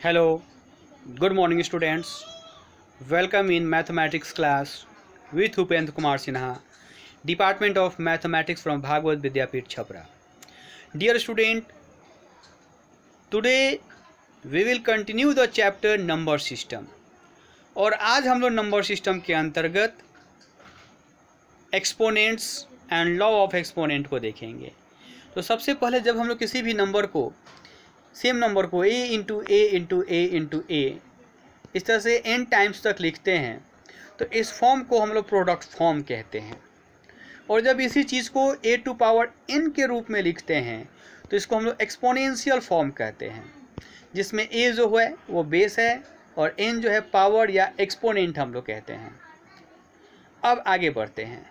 Hello, good morning students. Welcome in mathematics class with Upendra Kumar Sinha, Department of Mathematics from Bhagavad Vidyapeeth Chhapra. Dear student, today we will continue the chapter number system. और आज हम लोग number system के अंतर्गत exponents and law of exponent को देखेंगे। तो सबसे पहले जब हम लोग किसी भी नंबर को सेम नंबर को a into A into A into A इस तरह से n टाइम्स तक लिखते हैं तो इस फॉर्म को हम लोग प्रोडक्ट फॉर्म कहते हैं। और जब इसी चीज़ को a टू पावर n के रूप में लिखते हैं तो इसको हम लोग एक्सपोनेंशियल फॉर्म कहते हैं, जिसमें a जो है वो बेस है और n जो है पावर या एक्सपोनेंट हम लोग कहते हैं। अब आगे बढ़ते हैं।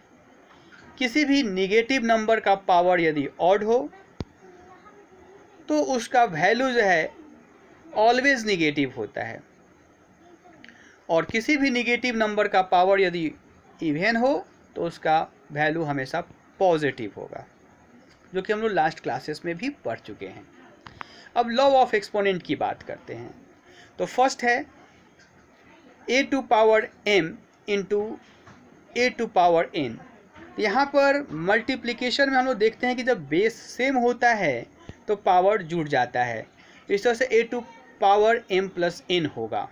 किसी भी निगेटिव नंबर का पावर यदि ऑड हो तो उसका वैल्यू जो है ऑलवेज निगेटिव होता है, और किसी भी निगेटिव नंबर का पावर यदि इवन हो तो उसका वैल्यू हमेशा पॉजिटिव होगा, जो कि हम लोग लास्ट क्लासेस में भी पढ़ चुके हैं। अब लॉ ऑफ एक्सपोनेंट की बात करते हैं। तो फर्स्ट है a to power m into a to power n। यहाँ पर मल्टीप्लिकेशन में हम लोग देखते हैं कि जब बेस सेम होता है तो पावर जुड़ जाता है, इस तरह से a to power m plus n होगा।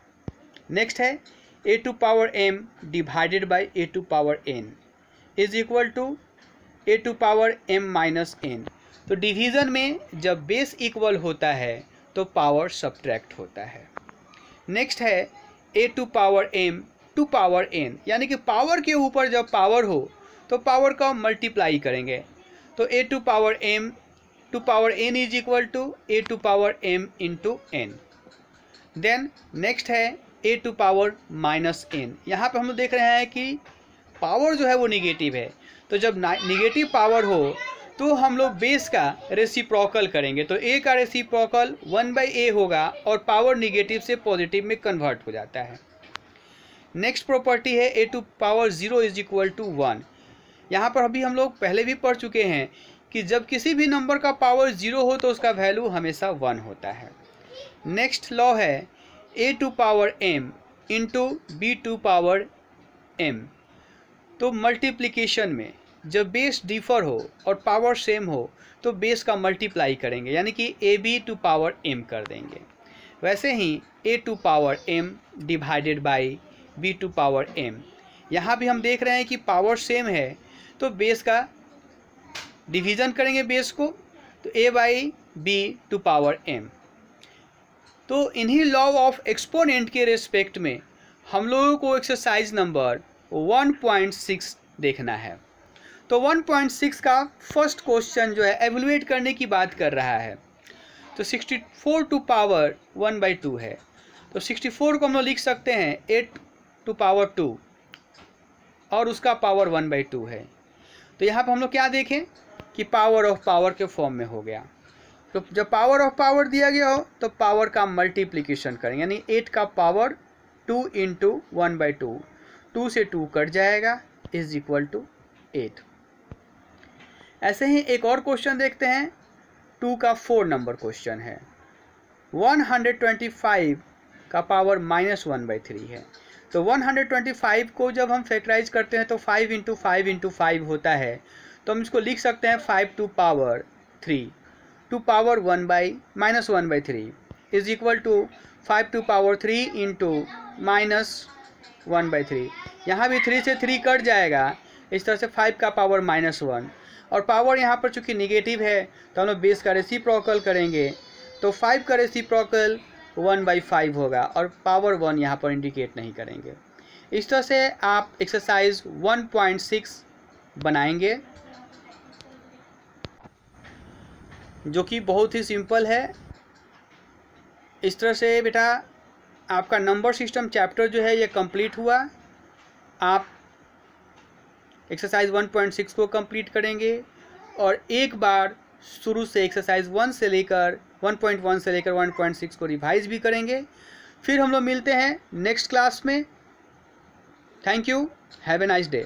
नेक्स्ट है a to power m divided by a to power n is equal to a to power m minus n। तो डिवीज़न में जब बेस इक्वल होता है तो पावर सब्ट्रैक्ट होता है। नेक्स्ट है a to power m to power n, यानी कि पावर के ऊपर जब पावर हो तो पावर का मल्टीप्लाई करेंगे, तो a to power m to power n is equal to a to power m into n। Then next है a to power minus n। यहाँ पे हम लोग देख रहे हैं कि पावर जो है वो निगेटिव है, तो जब निगेटिव पावर हो तो हम लोग बेस का रेसिप्रोकल करेंगे, तो a का रेसिप्रोकल 1/a होगा और पावर निगेटिव से पॉजिटिव में कन्वर्ट हो जाता है। नेक्स्ट प्रॉपर्टी है a to power 0 is equal to 1। यहाँ पर अभी हम लोग पहले भी पढ़ चुके हैं कि जब किसी भी नंबर का पावर 0 हो तो उसका वैल्यू हमेशा 1 होता है। नेक्स्ट लॉ है a to power m into b to power m। तो मल्टीप्लिकेशन में जब बेस डिफर हो और पावर सेम हो तो बेस का मल्टीप्लाई करेंगे, यानी कि ab टू पावर m कर देंगे। वैसे ही a to power m divided by b to power m। यहाँ भी हम देख रहे हैं कि पावर सेम है तो बेस का डिवीज़न करेंगे बेस को, तो a by b to power m। तो इन्हीं लॉ ऑफ एक्सपोनेंट के रेस्पेक्ट में हम लोगों को एक्सरसाइज नंबर 1.6 देखना है। तो 1.6 का फर्स्ट क्वेश्चन जो है एवेलुएट करने की बात कर रहा है। तो 64 टू पावर 1/2 है, तो 64 को हम लोग लिख सकते हैं 8 टू पावर 2 और उसका पावर 1/2 है। तो यहाँ पर हम लोग क्या देखें कि पावर ऑफ पावर के फॉर्म में हो गया। तो जब पावर ऑफ पावर दिया गया हो तो पावर का मल्टीप्लिकेशन करें, यानी 8 का पावर 2 इंटू 1/2, 2 से 2 कट जाएगा इज इक्वल टू 8। ऐसे ही एक और क्वेश्चन देखते हैं। 2 का 4 नंबर क्वेश्चन है। 125 का पावर -1/3 है। तो 125 को जब हम फैक्टराइज करते हैं तो 5 इंटू 5 इंटू 5 होता है, तो हम इसको लिख सकते हैं 5 to power 3 to power -1/3 is equal to 5 to power 3 into -1/3। यहाँ भी 3 से 3 कट जाएगा, इस तरह से 5 का पावर -1, और पावर यहाँ पर चूँकि निगेटिव है तो हम लोग बेस का रेसिप्रोकल करेंगे, तो 5 का रेसिप्रोकल 1/5 होगा और पावर 1 यहाँ पर इंडिकेट नहीं करेंगे। इस तरह से आप एक्सरसाइज 1.6 बनाएंगे, जो कि बहुत ही सिंपल है। इस तरह से बेटा आपका नंबर सिस्टम चैप्टर जो है ये कंप्लीट हुआ। आप एक्सरसाइज 1.6 को कंप्लीट करेंगे और एक बार शुरू से एक्सरसाइज 1 से लेकर 1.1 से लेकर 1.6 को रिवाइज भी करेंगे। फिर हम लोग मिलते हैं नेक्स्ट क्लास में। Thank you, have a nice day.